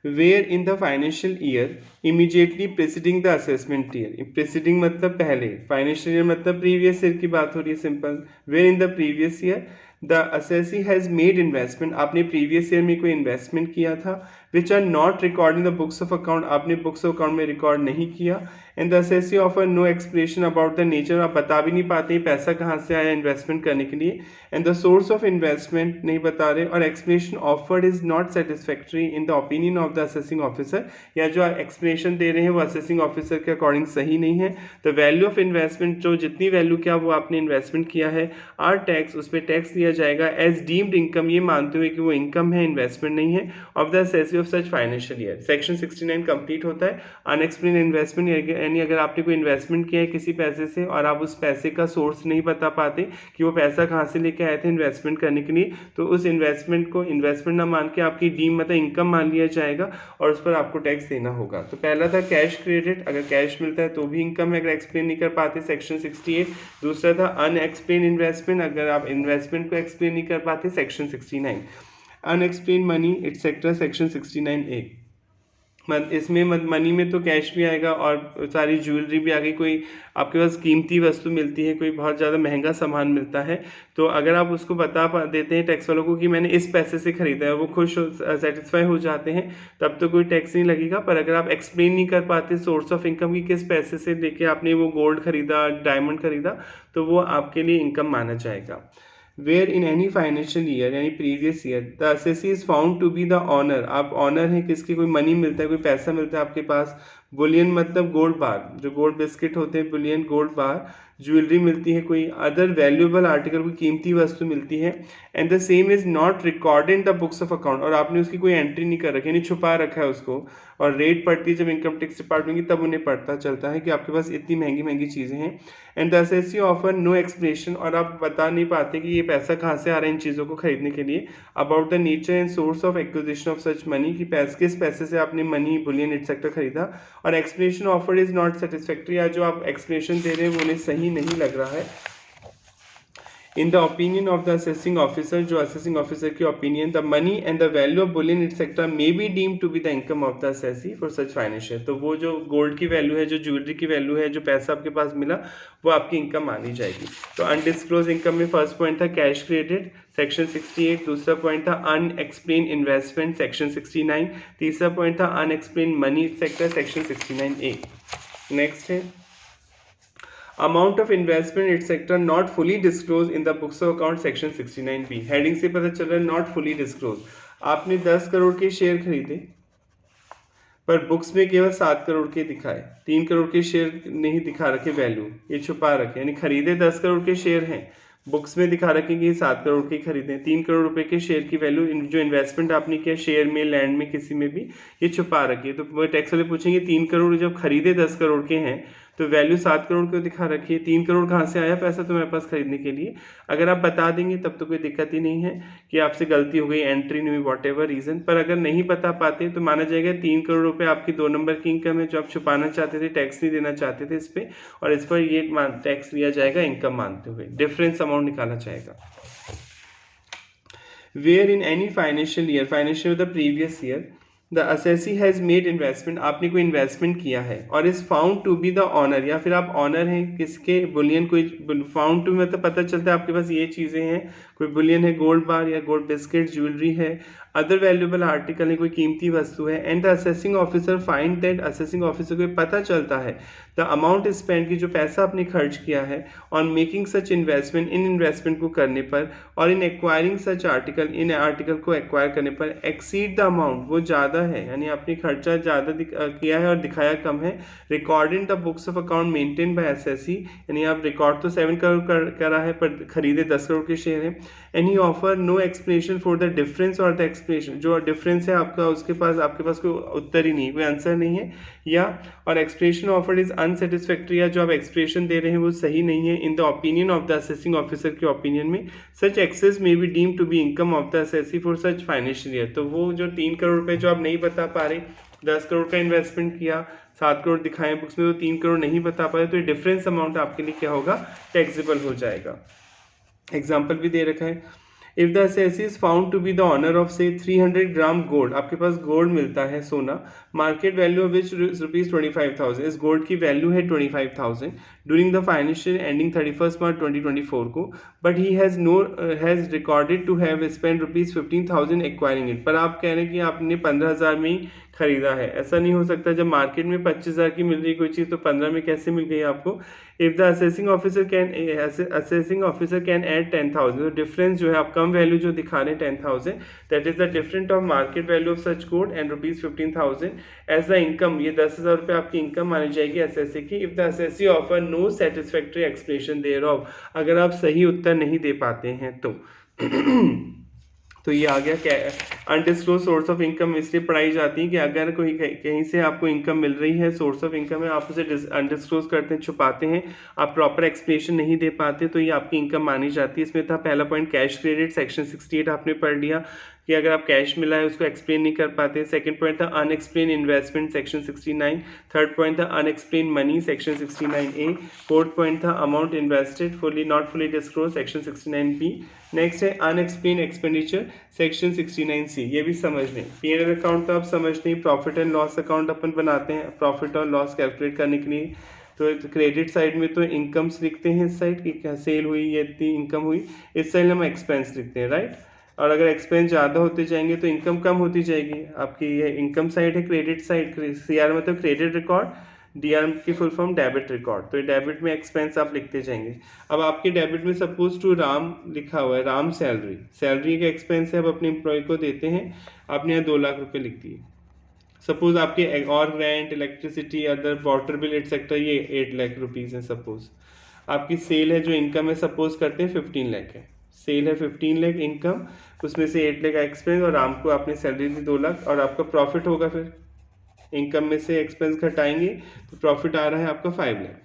Where in the financial year immediately preceding the assessment year. Preceding मतलब पहले, फाइनेंशियल ईयर मतलब प्रीवियस ईयर की बात हो रही है, simple. Where in the previous year the assessee has made investment, आपने प्रीवियस ईयर में कोई इन्वेस्टमेंट किया था, which are not record in the books of account, आपने बुक्स ऑफ अकाउंट में रिकॉर्ड नहीं किया। And the assessee offer no explanation about the nature, आप बता भी नहीं पाते पैसा कहाँ से आया इन्वेस्टमेंट करने के लिए। And the source of investment नहीं बता रहे, और explanation offered is not satisfactory in the opinion of the assessing officer, या जो एक्सप्लेनेशन दे रहे हैं वो असेसिंग ऑफिसर के अकॉर्डिंग सही नहीं है। द वैल्यू ऑफ इन्वेस्टमेंट, जो जितनी वैल्यू क्या वो आपने इन्वेस्टमेंट किया है, आर टैक्स, उस पर टैक्स दिया जाएगा एज डीम्ड इनकम, ये मानते हुए कि वो इनकम है, इन्वेस्टमेंट नहीं है, of the assessee of such financial year. Section 69 complete होता है। अनएक्सप्लेन इन्वेस्टमेंट, यानी अगर आपने कोई इन्वेस्टमेंट किया है किसी पैसे से और आप उस पैसे का सोर्स नहीं बता पाते कि वो पैसा कहाँ से लेके आए थे इन्वेस्टमेंट करने के लिए, तो उस इन्वेस्टमेंट को इन्वेस्टमेंट ना मान के आपकी डीम मतलब इनकम मान लिया जाएगा और उस पर आपको टैक्स देना होगा। तो पहला था कैश क्रेडिट, अगर कैश मिलता है तो भी इनकम है अगर एक्सप्लेन नहीं कर पाते, सेक्शन 68। दूसरा था अनएक्सप्लेन इन्वेस्टमेंट, अगर आप इन्वेस्टमेंट को एक्सप्लेन नहीं कर पाते, section 69। Unexplained money etcetera, section 69A। इसमें मनी में तो कैश भी आएगा और सारी ज्वेलरी भी आ गई, कोई आपके पास कीमती वस्तु मिलती है, कोई बहुत ज़्यादा महंगा सामान मिलता है, तो अगर आप उसको बता देते हैं टैक्स वालों को कि मैंने इस पैसे से ख़रीदा है, वो खुश सेटिस्फाई हो जाते हैं, तब तो कोई टैक्स नहीं लगेगा। पर अगर आप एक्सप्लेन नहीं कर पाते सोर्स ऑफ इनकम की किस पैसे से लेके आपने वो गोल्ड खरीदा, डायमंड खरीदा, तो वो आपके लिए इनकम माना जाएगा। Where in any financial year, यानी previous year, the assessee is found to be the owner, आप ऑनर हैं किसकी, कोई मनी मिलता है, कोई पैसा मिलता है आपके पास, बुलियन मतलब गोल्ड बार, जो गोल्ड बिस्किट होते हैं, बुलियन गोल्ड बार, ज्वेलरी मिलती है, कोई अदर वैल्यूएबल आर्टिकल, कोई कीमती वस्तु मिलती है, and the same is not recorded in the books of account, और आपने उसकी कोई एंट्री नहीं कर रखी, यानी छुपा रखा है उसको, और रेट पड़ती है जब इनकम टैक्स डिपार्टमेंट की, तब उन्हें पता चलता है कि आपके पास इतनी महंगी महंगी चीज़ें हैं। And the assessee offer no explanation, और आप बता नहीं पाते कि ये पैसा कहाँ से आ रहा है इन चीज़ों को खरीदने के लिए, about the nature and source of acquisition of such money, कि किस पैसे से आपने मनी, बुलियन एटसेट्रा खरीदा, और explanation offered is not satisfactory, या जो आप एक्सप्लेनेशन दे रहे हैं वो उन्हें सही नहीं लग रहा है। In the opinion of the assessing officer, जो असेसिंग ऑफिसर की opinion, the money and the value of bullion etcetera may be deem to be the income of the assessee for such financial, तो वो जो gold की value है, जो jewellery की value है, जो पैसा आपके पास मिला, वो आपकी इनकम मानी जाएगी। तो अनडिस्क्लोज इनकम में फर्स्ट पॉइंट था कैश क्रेडिट, सेक्शन 68। दूसरा पॉइंट था अनएक्सप्लेन इन्वेस्टमेंट, सेक्शन 69। तीसरा पॉइंट था unexplained money sector, section 69A। Next है amount of investment etcetera not fully disclosed in the books of account, section 69B। Heading से पता चल रहा है नॉट फुली डिस्क्लोज, आपने 10 करोड़ के शेयर खरीदे पर बुक्स में केवल 7 करोड़ के दिखाए, 3 करोड़ के शेयर नहीं दिखा रखे वैल्यू, ये छुपा रखे, यानी खरीदे 10 करोड़ के शेयर हैं, बुक्स में दिखा रखे कि 7 करोड़ के खरीदे, 3 करोड़ रुपए के शेयर की वैल्यू, जो इन्वेस्टमेंट आपने किया शेयर में, लैंड में, किसी में भी, ये छुपा रखी है। तो वो टैक्स वाले पूछेंगे 3 करोड़ जब खरीदे 10 करोड़ के हैं तो वैल्यू 7 करोड़ क्यों दिखा रखी है, 3 करोड़ कहाँ से आया पैसा तुम्हारे पास खरीदने के लिए। अगर आप बता देंगे तब तो कोई दिक्कत ही नहीं है कि आपसे गलती हो गई, एंट्री नहीं हुई, वॉट एवर रीज़न। पर अगर नहीं बता पाते तो माना जाएगा 3 करोड़ रुपए आपकी 2 नंबर की इनकम है, जो आप छुपाना चाहते थे, टैक्स नहीं देना चाहते थे इस पर, और इस पर ये टैक्स लिया जाएगा इनकम मानते हुए, डिफरेंस अमाउंट निकाला जाएगा। Where in any financial year the previous year the assessee has made investment, आपने कोई इन्वेस्टमेंट किया है और is found to be the owner, या फिर आप ऑनर हैं किसके, बुलियन, कोई फाउंड टू मतलब पता चलता है आपके पास ये चीज़ें हैं, कोई बुलियन है, गोल्ड बार या गोल्ड बिस्किट, ज्वेलरी है, अदर वैल्यूएबल आर्टिकल है, कोई कीमती वस्तु है, and the assessing officer find that, assessing officer को पता चलता है द अमाउंट स्पेंड, की जो पैसा आपने खर्च किया है ऑन मेकिंग सच इन्वेस्टमेंट, इन इन्वेस्टमेंट को करने पर, और इन एक्वायरिंग सच आर्टिकल, इन आर्टिकल को एक्वायर करने पर, एक्सीड द अमाउंट, वो ज़्यादा है, यानी आपने खर्चा ज़्यादा किया है और दिखाया कम है, record in the books of account maintain by assessee, यानी आप रिकॉर्ड तो 7 करोड़ करा है पर खरीदे 10 करोड़ के शेयर हैं, and he offer no explanation for the difference और द एक्सप्लेनेशन, जो डिफरेंस है आपका उसके पास, आपके पास कोई उत्तर ही नहीं, कोई आंसर नहीं है, या और एक्सप्लेनेशन ऑफर्ड इज अनसेटिस्फैक्ट्री, या जो आप एक्सप्लेनेशन दे रहे हैं वो सही नहीं है, in the opinion of the assessing officer के ओपिनियन में, such excess may be deem to be income of the assessee for such financial year. तो वो जो 3 करोड़ रुपए जो आप नहीं बता पा रहे, 10 करोड़ का इन्वेस्टमेंट किया, 7 करोड़ दिखाए बुक्स में, तो 3 करोड़ नहीं बता पाए, तो ये डिफरेंस अमाउंट आपके लिए क्या होगा, टैक्सेबल हो जाएगा। एग्जाम्पल भी दे रखा है, if the assessee is found to be the owner of say 300 gram gold, आपके पास गोल्ड मिलता है सोना, market value of which rupees 25,000, इस गोल्ड की वैल्यू है 25,000 during the financial ending 31 March 2024 को, but he has recorded to have spend rupees 15,000 acquiring it, पर आप कह रहे हैं कि आपने 15,000 में ही खरीदा है। ऐसा नहीं हो सकता, जब मार्केट में 25,000 की मिल रही कोई चीज़ तो 15 में कैसे मिल गई आपको। If the assessing officer can add 10,000, तो डिफरेंस जो है आप कम वैल्यू जो दिखा रहे हैं 10,000, that is the different of market value of such gold and rupees 15,000 as the income, ये 10,000 रुपये आपकी इनकम मानी जाएगी असेसी की। If the assessee offer no satisfactory explanation thereof, अगर आप सही उत्तर नहीं दे पाते हैं तो ये आ गया क्या, अनडिस्क्लोज सोर्स ऑफ इनकम इसलिए पढ़ाई जाती है कि अगर कोई कहीं से आपको इनकम मिल रही है, सोर्स ऑफ इनकम है, आप उसे अनडिस्क्लोज करते हैं, छुपाते हैं, आप प्रॉपर एक्सप्लेनेशन नहीं दे पाते, तो ये आपकी इनकम मानी जाती है। इसमें था पहला पॉइंट कैश क्रेडिट, सेक्शन 68 आपने पढ़ लिया कि अगर आप कैश मिला है उसको एक्सप्लेन नहीं कर पाते। सेकंड पॉइंट था unexplained investment, section 69। Third point था unexplained money, section 69A। Fourth point था amount invested fully not fully disclosed, section 69B। Next है अनएक्सप्लेन एक्सपेंडिचर, सेक्शन 69C। ये भी समझ लें। P&L अकाउंट तो आप समझते हैं, प्रॉफिट एंड लॉस अकाउंट अपन बनाते हैं प्रॉफिट और लॉस कैलकुलेट करने के लिए। तो क्रेडिट साइड में तो इनकम्स लिखते हैं, इस साइड की क्या सेल हुई, ये इतनी इनकम हुई, इस साइड हम एक्सपेंस लिखते हैं, राइट। और अगर एक्सपेंस ज़्यादा होते जाएंगे तो इनकम कम होती जाएगी। आपकी ये इनकम साइड है, क्रेडिट साइड, CR मतलब क्रेडिट रिकॉर्ड, DR की फुल फॉर्म डेबिट रिकॉर्ड, तो ये डेबिट में एक्सपेंस आप लिखते जाएंगे। अब आपके डेबिट में सपोज टू राम लिखा हुआ है, राम सैलरी का एक्सपेंस है, अब अपने एम्प्लॉय को देते हैं, आपने यहाँ 2 लाख रुपये लिख दिए। सपोज आपके और rent, electricity, other water bill etcetera ये 8 लाख रुपीज़ है। सपोज आपकी सेल है, जो इनकम है सपोज करते हैं 15 लाख है, सेल है 15 लाख इनकम, उसमें से 8 लाख एक्सपेंस, और राम को आपने सैलरी दी 2 लाख, और आपका प्रॉफिट होगा, फिर इनकम में से एक्सपेंस घटाएंगे तो प्रॉफिट आ रहा है आपका 5 लाख,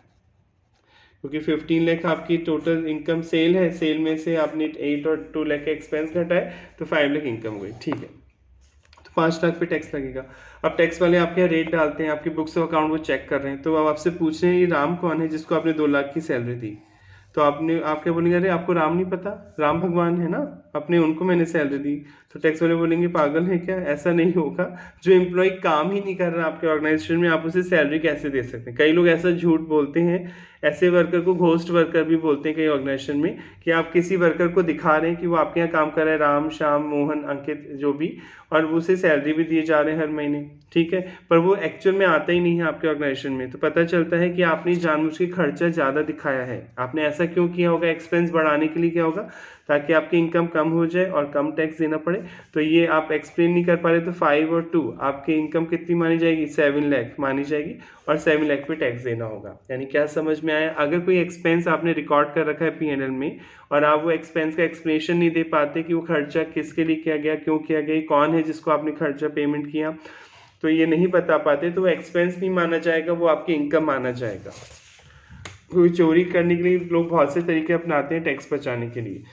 क्योंकि 15 लाख आपकी टोटल इनकम सेल है, सेल में से आपने 8 और 2 लाख का एक्सपेंस घटाए तो 5 लाख इनकम हो गई, ठीक है। तो 5 लाख पे टैक्स लगेगा। अब टैक्स वाले आपके यहाँ रेट डालते हैं, आपकी बुक्स ऑफ अकाउंट वो चेक कर रहे हैं, तो अब आपसे पूछ रहे हैं ये राम कौन है जिसको आपने 2 लाख की सैलरी दी, तो आप क्या बोलेंगे, अरे आपको राम नहीं पता, राम भगवान है ना, अपने उनको मैंने सैलरी दी। तो टैक्स वाले बोलेंगे पागल है क्या, ऐसा नहीं होगा, जो एम्प्लॉय काम ही नहीं कर रहा आपके ऑर्गेनाइजेशन में आप उसे सैलरी कैसे दे सकते हैं। कई लोग ऐसा झूठ बोलते हैं, ऐसे वर्कर को घोस्ट वर्कर भी बोलते हैं कई ऑर्गेनाइजेशन में, कि आप किसी वर्कर को दिखा रहे हैं कि वो आपके यहाँ काम कर रहा है, राम, श्याम, मोहन, अंकित जो भी, और उसे सैलरी भी दिए जा रहे हैं हर महीने, ठीक है, पर वो एक्चुअल में आता ही नहीं है आपके ऑर्गेनाइजेशन में। तो पता चलता है कि आपने जानबूझ के खर्चा ज़्यादा दिखाया है। आपने ऐसा क्यों किया होगा, एक्सपेंस बढ़ाने के लिए किया होगा, ताकि आपकी इनकम कम हो जाए और कम टैक्स देना पड़े। तो ये आप एक्सप्लेन नहीं कर पा रहे, तो 5 और 2 आपकी इनकम कितनी मानी जाएगी, 7 लाख मानी जाएगी, और 7 लाख पे टैक्स देना होगा। यानी क्या समझ में आया, अगर कोई एक्सपेंस आपने रिकॉर्ड कर रखा है P&L में, और आप वो एक्सपेंस का एक्सप्लेनेशन नहीं दे पाते कि वो खर्चा किसके लिए किया गया, क्यों किया गया, कौन है जिसको आपने खर्चा पेमेंट किया, तो ये नहीं बता पाते, तो वो एक्सपेंस नहीं माना जाएगा, वो आपकी इनकम माना जाएगा। कोई चोरी करने के लिए लोग बहुत से तरीके अपनाते हैं टैक्स बचाने के लिए।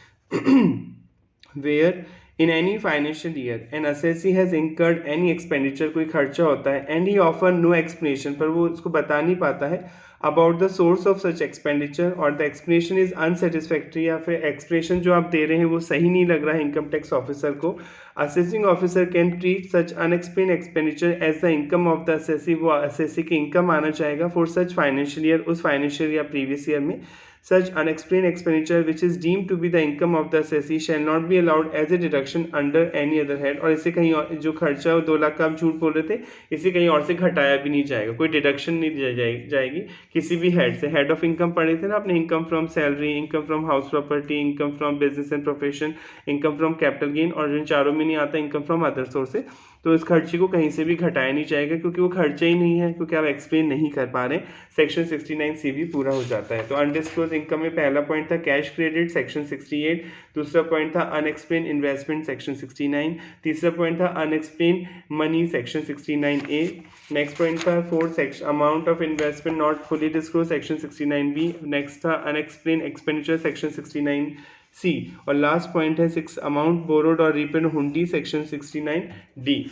Where in any financial year an assessee has incurred any expenditure, कोई खर्चा होता है, and he offer no explanation, पर वो उसको बता नहीं पाता है, about the source of such expenditure, और द एक्सप्लेनेशन इज अनसेटिस्फैक्ट्री, या फिर एक्सप्लेनेशन जो आप दे रहे हैं वो सही नहीं लग रहा है इनकम टैक्स ऑफिसर को, assessing officer can treat such unexplain expenditure as the income of the assessee, वो असेसी की इनकम आना चाहेगा फॉर सच फाइनेंशियल ईयर, उस फाइनेंशियल या प्रीवियस ईयर में। Such unexplained expenditure which is deemed to be the income of the assessee shall not be allowed as a deduction under any other head, और इसे कहीं और जो खर्चा 2 लाख का आप झूठ बोल रहे थे, इसे कहीं और से घटाया भी नहीं जाएगा, कोई डिडक्शन नहीं दी जाएगी किसी भी हेड से। हेड ऑफ इनकम पढ़े थे ना आपने, income from salary, income from house property, income from business and profession, income from capital gain, और जिन चारों में नहीं आता इनकम फ्रॉम अदर सोर्सेज, तो इस खर्चे को कहीं से भी घटाया नहीं जाएगा, क्योंकि वो खर्चा ही नहीं है, क्योंकि आप एक्सप्लेन नहीं कर पा रहे। सेक्शन 69C भी पूरा हो जाता है। तो अनडिस्क्लोज इनकम में पहला पॉइंट था कैश क्रेडिट, सेक्शन 68। दूसरा पॉइंट था अनएक्सप्लेन इन्वेस्टमेंट, सेक्शन 69। तीसरा पॉइंट था unexplained money, section 69A। Next point था 4th section amount of investment not fully disclosed, section 69B। Next था अनएक्सप्लेन एक्सपेंडिचर, सेक्शन 69C। और लास्ट पॉइंट है 6 amount borrowed और repaid हुंडी, section 69D।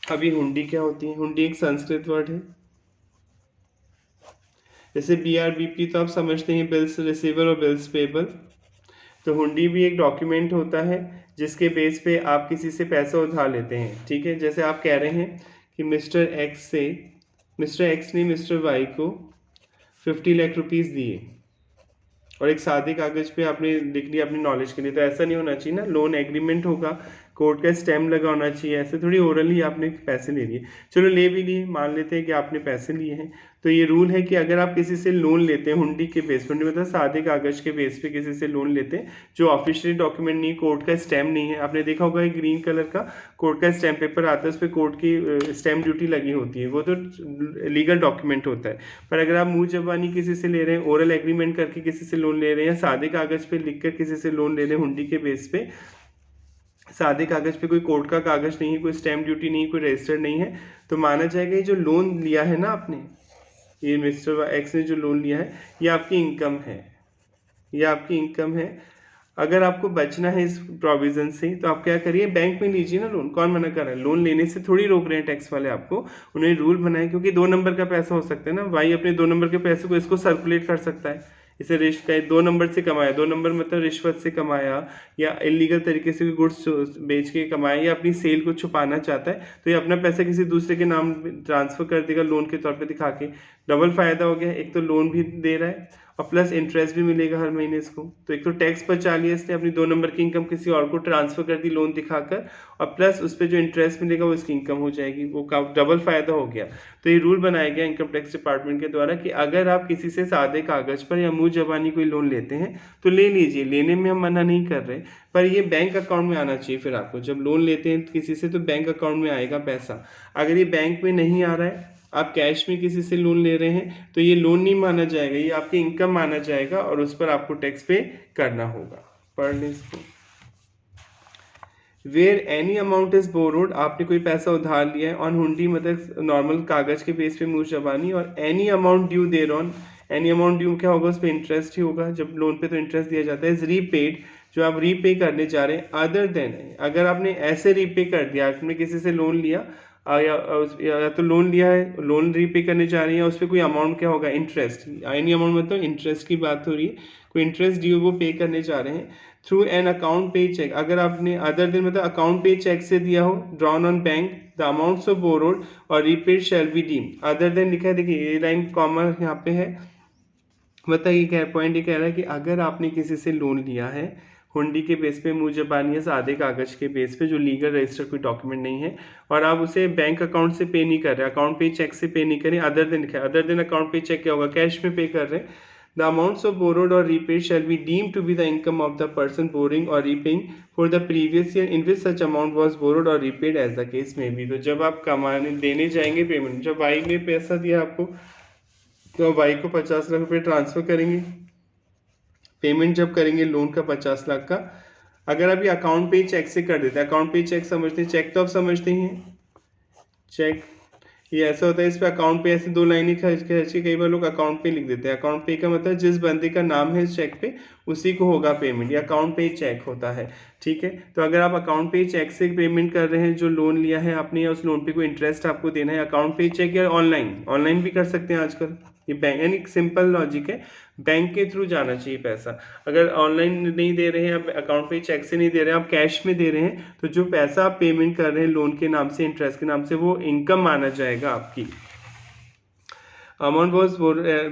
अभी हुंडी क्या होती है, हुंडी एक संस्कृत वर्ड है। जैसे BRBP तो आप समझते हैं, बिल्स रिसीवर और बिल्स पेबल। तो हुंडी भी एक डॉक्यूमेंट होता है जिसके बेस पे आप किसी से पैसा उधार लेते हैं, ठीक है। जैसे आप कह रहे हैं कि मिस्टर एक्स ने मिस्टर वाई को 50 लाख रुपीज़ दिए और एक सादे कागज़ पे आपने लिख लिया अपनी नॉलेज के लिए, तो ऐसा नहीं होना चाहिए ना। लोन एग्रीमेंट होगा, कोर्ट का स्टैम्प लगा होना चाहिए, ऐसे थोड़ी ओरली आपने पैसे ले लिए। चलो ले भी लिए, मान लेते हैं कि आपने पैसे लिए हैं, तो ये रूल है कि अगर आप किसी से लोन लेते हैं हुंडी के बेस पर, मतलब सादे कागज़ के बेस पे किसी से लोन लेते हैं जो ऑफिशियली डॉक्यूमेंट नहीं, कोर्ट का स्टैम्प नहीं है। आपने देखा होगा एक ग्रीन कलर का कोर्ट का स्टैम्प पेपर आता है, उस पर कोर्ट की स्टैम्प ड्यूटी लगी होती है, वो तो लीगल डॉक्यूमेंट होता है। पर अगर आप मुँह जबानी किसी से ले रहे हैं, ओरल एग्रीमेंट करके किसी से लोन ले रहे हैं, या सादे कागज़ पे लिख कर किसी से लोन ले रहे हैं हुंडी के बेस पे, सादे कागज़ पे कोई कोर्ट का कागज़ नहीं है, कोई स्टैम्प ड्यूटी नहीं, कोई रजिस्टर्ड नहीं है, तो माना जाएगा ये जो लोन लिया है ना आपने, ये मिस्टर एक्स ने जो लोन लिया है, ये आपकी इनकम है, ये आपकी इनकम है। अगर आपको बचना है इस प्रोविज़न से तो आप क्या करिए, बैंक में लीजिए ना लोन। कौन मना कर रहा है? लोन लेने से थोड़ी रोक रहे हैं टैक्स वाले आपको, उन्होंने रूल बनाए क्योंकि 2 नंबर का पैसा हो सकता है ना। भाई अपने 2 नंबर के पैसे को इसको सर्कुलेट कर सकता है, इसे रिश्वत का 2 नंबर से कमाया, 2 नंबर मतलब रिश्वत से कमाया या इलीगल तरीके से गुड्स बेच के कमाया या अपनी सेल को छुपाना चाहता है, तो ये अपना पैसा किसी दूसरे के नाम ट्रांसफ़र कर देगा लोन के तौर पे दिखा के। डबल फ़ायदा हो गया, एक तो लोन भी दे रहा है और प्लस इंटरेस्ट भी मिलेगा हर महीने इसको। तो एक तो टैक्स बचा लिया इसने, अपनी 2 नंबर की इनकम किसी और को ट्रांसफ़र कर दी लोन दिखाकर, और प्लस उस पर जो इंटरेस्ट मिलेगा वो इसकी इनकम हो जाएगी, वो का डबल फ़ायदा हो गया। तो ये रूल बनाया गया इनकम टैक्स डिपार्टमेंट के द्वारा कि अगर आप किसी से सादे कागज़ पर या मुँह ज़बानी कोई लोन लेते हैं तो ले लीजिए, लेने में हम मना नहीं कर रहे, पर ये बैंक अकाउंट में आना चाहिए। फिर आपको जब लोन लेते हैं किसी से तो बैंक अकाउंट में आएगा पैसा। अगर ये बैंक में नहीं आ रहा है, आप कैश में किसी से लोन ले रहे हैं, तो ये लोन नहीं माना जाएगा, ये आपकी इनकम माना जाएगा और उस पर आपको टैक्स पे करना होगा। पढ़ लें इसको। Where any amount is borrowed, आपने कोई पैसा उधार लिया है, ऑन हुंडी मतलब नॉर्मल कागज़ के बेस पे मुँह जबानी, और any amount due thereon, any amount due क्या होगा, उस पर इंटरेस्ट ही होगा, जब लोन पे तो इंटरेस्ट दिया जाता है। इज रीपेड, जो आप रीपे करने जा रहे हैं, अदर देन, अगर आपने ऐसे रीपे कर दिया, आपने किसी से लोन लिया या तो लोन लिया है, लोन रीपे करने जा रही है, उस पर कोई अमाउंट क्या होगा, इंटरेस्ट, एनी अमाउंट मतलब इंटरेस्ट की बात हो रही है, कोई इंटरेस्ट ड्यू वो पे करने जा रहे हैं थ्रू एन अकाउंट पे चेक। अगर आपने अदर दिन मतलब अकाउंट पे चेक से दिया हो, drawn on bank, the amounts of borrowed और repaid shall be deemed. Other than लिखा है, देखिए ये लाइन कॉमन यहाँ पे है, मतलब ये क्या पॉइंट ये कह रहा है कि अगर आपने किसी से लोन लिया है हुंडी के बेस पे, मुँह जबानी या सादे कागज़ के बेस पे जो लीगल रजिस्टर्ड कोई डॉक्यूमेंट नहीं है, और आप उसे बैंक अकाउंट से पे नहीं कर रहे, अकाउंट पे चेक से पे नहीं करें, अदर दिन लिखा है, अदर दिन अकाउंट पे चेक क्या होगा, कैश में पे कर रहे हैं, द अमाउंट्स ऑफ बोरोड और repaid shall be deemed to be the income of the person borrowing और repaying for the previous year in which such amount was borrowed और रीपेड एज द केस में be. तो जब आप कमाने देने जाएंगे पेमेंट, जब भाई ने पैसा दिया आपको तो भाई को 50 लाख रुपये ट्रांसफ़र करेंगे, पेमेंट जब करेंगे लोन का 50 लाख का, अगर अभी अकाउंट पे चेक से कर देते हैं, अकाउंट पे चेक समझते हैं, चेक तो आप समझते ही हैं, चेक ये ऐसा होता है, इस पे अकाउंट पे ऐसे 2 लाइनें खर्च के कई बार लोग अकाउंट पे लिख देते हैं। अकाउंट पे का मतलब जिस बंदे का नाम है इस चेक पे उसी को होगा पेमेंट, या अकाउंट पे चेक होता है, ठीक है। तो अगर आप अकाउंट पे चेक से पेमेंट कर रहे हैं जो लोन लिया है आपने, या उस लोन पे कोई इंटरेस्ट आपको देना है, अकाउंट पे चेक या ऑनलाइन भी कर सकते हैं आजकल, ये बैंक यानी सिंपल लॉजिक है, बैंक के थ्रू जाना चाहिए पैसा। अगर ऑनलाइन नहीं दे रहे हैं, आप अकाउंट पे चेक से नहीं दे रहे हैं, आप कैश में दे रहे हैं, तो जो पैसा आप पेमेंट कर रहे हैं लोन के नाम से, इंटरेस्ट के नाम से, वो इनकम माना जाएगा आपकी। अमाउंट वॉज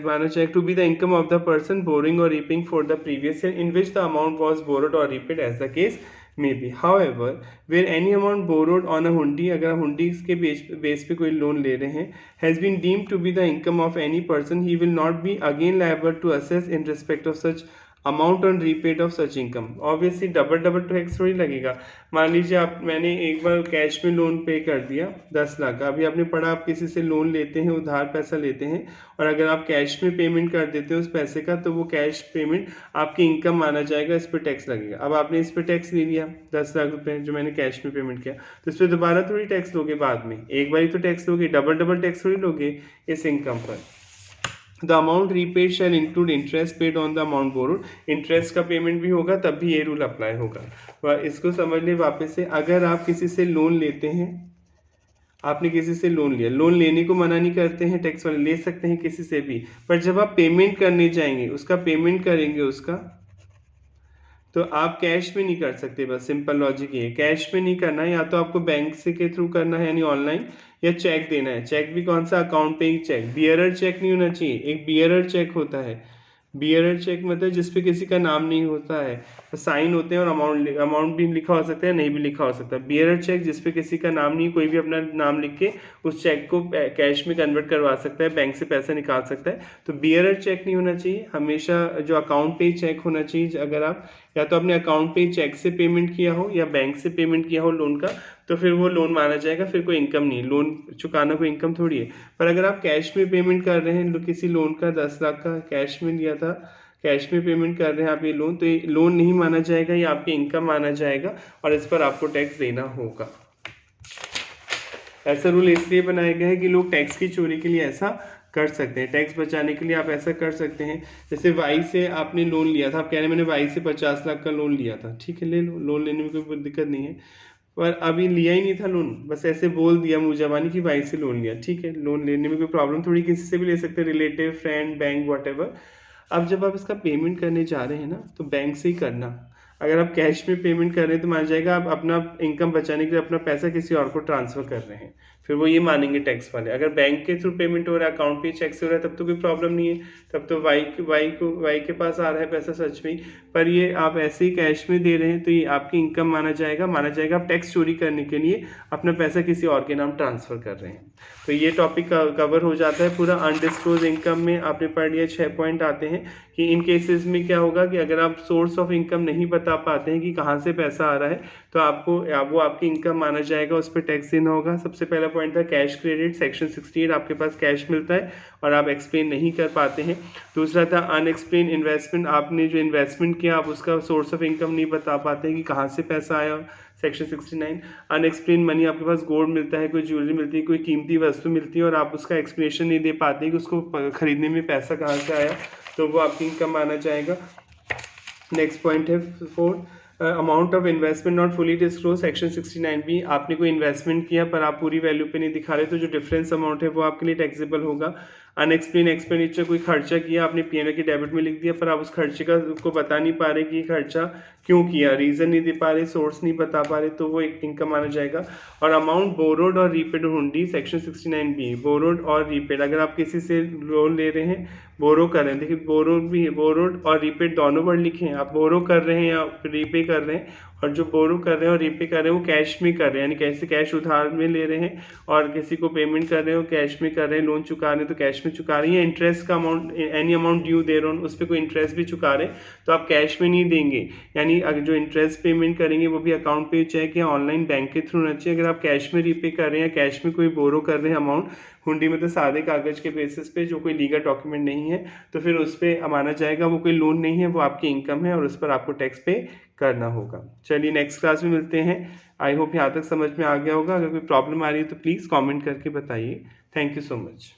माना जाएगा to be the income of the person borrowing और repaying for the previous year in which the amount was borrowed और repaid as the case may be. However where any amount borrowed on a hundi, अगर हुंडी के base पे कोई loan ले रहे हैं, has been deemed to be the income of any person, he will not be again liable to assess in respect of such amount on repaid of such income. Obviously double tax थोड़ी लगेगा। मान लीजिए मैंने एक बार cash में loan पे कर दिया 10 लाख का, अभी आपने पढ़ा आप किसी से लोन लेते हैं, उधार पैसा लेते हैं, और अगर आप कैश में पेमेंट कर देते हो उस पैसे का, तो वो कैश पेमेंट आपकी इनकम माना जाएगा, इस पर टैक्स लगेगा। अब आपने इस पर टैक्स ले लिया 10 लाख रुपये जो मैंने कैश में पेमेंट किया, तो इस पर दोबारा थोड़ी टैक्स लोगे, बाद में एक बार ही तो टैक्स लोगे, डबल टैक्स थोड़ी लोगे इस इनकम पर। The amount repaid shall include interest paid on the amount borrowed, interest का पेमेंट भी होगा, तब भी ये रूल अप्लाई होगा। इसको समझ लें वापस से, अगर आप किसी से लोन लेते हैं, आपने किसी से लोन लिया, लोन लेने को मना नहीं करते हैं टैक्स वाले, ले सकते हैं किसी से भी, पर जब आप पेमेंट करने जाएंगे, उसका पेमेंट करेंगे उसका, तो आप कैश में नहीं कर सकते, बस सिंपल लॉजिक ये है। कैश में नहीं करना है, या तो आपको बैंक से के थ्रू करना है यानी ऑनलाइन, या चेक देना है। चेक भी कौन सा, अकाउंट पे ही चेक। बियरर चेक नहीं होना चाहिए, एक बियरर चेक होता है। बियरर चेक मतलब जिसपे किसी का नाम नहीं होता है, साइन होते हैं और अमाउंट भी लिखा हो सकता है, नहीं भी लिखा हो सकता है। बियरर चेक जिसपे किसी का नाम नहीं, कोई भी अपना नाम लिख के उस चेक को कैश में कन्वर्ट करवा सकता है, बैंक से पैसा निकाल सकता है। तो बियरर चेक नहीं होना चाहिए, हमेशा जो अकाउंट पे ही चेक होना चाहिए। अगर आप या तो अपने अकाउंट पे ही चेक से पेमेंट किया हो या बैंक से पेमेंट किया हो लोन का, तो फिर वो लोन माना जाएगा, फिर कोई इनकम नहीं। लोन चुकाना कोई इनकम थोड़ी है। पर अगर आप कैश में पेमेंट कर रहे हैं, किसी लोन का 10 लाख का कैश में लिया था, कैश में पेमेंट कर रहे हैं आप ये लोन, तो ये लोन नहीं माना जाएगा, ये आपकी इनकम माना जाएगा और इस पर आपको टैक्स देना होगा। ऐसा रूल इसलिए बनाया गया है कि लोग टैक्स की चोरी के लिए ऐसा कर सकते हैं, टैक्स बचाने के लिए आप ऐसा कर सकते हैं। जैसे वाई से आपने लोन लिया था, आप कह रहे हैं मैंने वाई से 50 लाख का लोन लिया था, ठीक है ले लो, लोन लेने में कोई दिक्कत नहीं है। पर अभी लिया ही नहीं था लोन, बस ऐसे बोल दिया मुँह ज़बानी कि वाई से लोन लिया, ठीक है, लोन लेने में कोई प्रॉब्लम थोड़ी, किसी से भी ले सकते हैं, रिलेटिव, फ्रेंड, बैंक, वॉटेवर। अब जब आप इसका पेमेंट करने जा रहे हैं ना, तो बैंक से ही करना। अगर आप कैश में पेमेंट कर रहे हैं तो मान जाएगा आप अपना इनकम बचाने के लिए अपना पैसा किसी और को ट्रांसफर कर रहे हैं, फिर वो ये मानेंगे टैक्स वाले। अगर बैंक के थ्रू पेमेंट हो रहा है, अकाउंट पे चेक से हो रहा है, तब तो कोई प्रॉब्लम नहीं है, तब तो वाई के पास आ रहा है पैसा सच में ही। पर ये आप ऐसे ही कैश में दे रहे हैं तो ये आपकी इनकम माना जाएगा आप टैक्स चोरी करने के लिए अपना पैसा किसी और के नाम ट्रांसफर कर रहे हैं। तो ये टॉपिक कवर हो जाता है पूरा। अनडिस्क्लोज इनकम में आपने पढ़ लिया, 6 पॉइंट आते हैं कि इन केसेस में क्या होगा कि अगर आप सोर्स ऑफ इनकम नहीं बता पाते हैं कि कहाँ से पैसा आ रहा है, तो आपको वो आपकी इनकम माना जाएगा, उस पर टैक्स देना होगा। सबसे पहला पॉइंट था कैश क्रेडिट, सेक्शन 68, आपके पास कैश मिलता है और आप एक्सप्लेन नहीं कर पाते हैं। दूसरा था अनएक्सप्लेन इन्वेस्टमेंट, आपने जो इन्वेस्टमेंट किया आप उसका सोर्स ऑफ इनकम नहीं बता पाते हैं कि कहाँ से पैसा आया, सेक्शन 69। अनएक्सप्लेन मनी, आपके पास गोल्ड मिलता है, कोई ज्वेलरी मिलती है, कोई कीमती वस्तु मिलती है और आप उसका एक्सप्लेनेशन नहीं दे पाते कि उसको खरीदने में पैसा कहाँ से आया, तो वो आपकी इनकम माना जाएगा। नेक्स्ट पॉइंट है 4, amount of investment not fully disclosed, section 69B, आपने कोई इन्वेस्टमेंट किया पर आप पूरी वैल्यू पे नहीं दिखा रहे, तो जो डिफरेंस अमाउंट है वो आपके लिए टैक्सेबल होगा। अनएक्सप्लेन एक्सपेंडिचर, कोई खर्चा किया आपने पीएनआर की डेबिट में लिख दिया, पर आप उस खर्चे का को बता नहीं पा रहे कि ये खर्चा क्यों किया, रीज़न नहीं दे पा रहे, सोर्स नहीं बता पा रहे, तो वो एक इनकम माना जाएगा। और अमाउंट बोरोड और रीपेड हुंडी, सेक्शन 69B, बोरोड और रीपेड, अगर आप किसी से लोन ले रहे हैं, बोरो कर रहे हैं, देखिए बोरोड भी है, बोरोड और रीपेड दोनों वर्ड लिखे हैं, आप बोरो कर रहे हैं या रीपे कर रहे हैं, और जो बोरो कर रहे हैं और रीपे कर रहे हैं वो कैश में कर रहे हैं, यानी कैसे कैश उधार में ले रहे हैं और किसी को पेमेंट कर रहे हो कैश में कर रहे हैं, लोन चुका रहे हैं तो कैश में चुका रही है। इंटरेस्ट का अमाउंट, एनी अमाउंट ड्यू दे रहे हो उस पर कोई इंटरेस्ट भी चुका रहे हैं तो आप कैश में नहीं देंगे, यानी अगर जो इंटरेस्ट पेमेंट करेंगे वो भी अकाउंट पे चेक या ऑनलाइन बैंक के थ्रू होना चाहिए। अगर आप कैश में रीपे कर रहे हैं, कैश में कोई बोरो कर रहे हैं अमाउंट, हुंडी में तो सादे कागज के बेसिस पे जो कोई लीगल डॉक्यूमेंट नहीं है, तो फिर उस पर माना जाएगा वो कोई लोन नहीं है, वो आपकी इनकम है और उस पर आपको टैक्स पे करना होगा। चलिए नेक्स्ट क्लास में मिलते हैं। आई होप यहाँ तक समझ में आ गया होगा। अगर कोई प्रॉब्लम आ रही है तो प्लीज़ कमेंट करके बताइए। Thank you so much.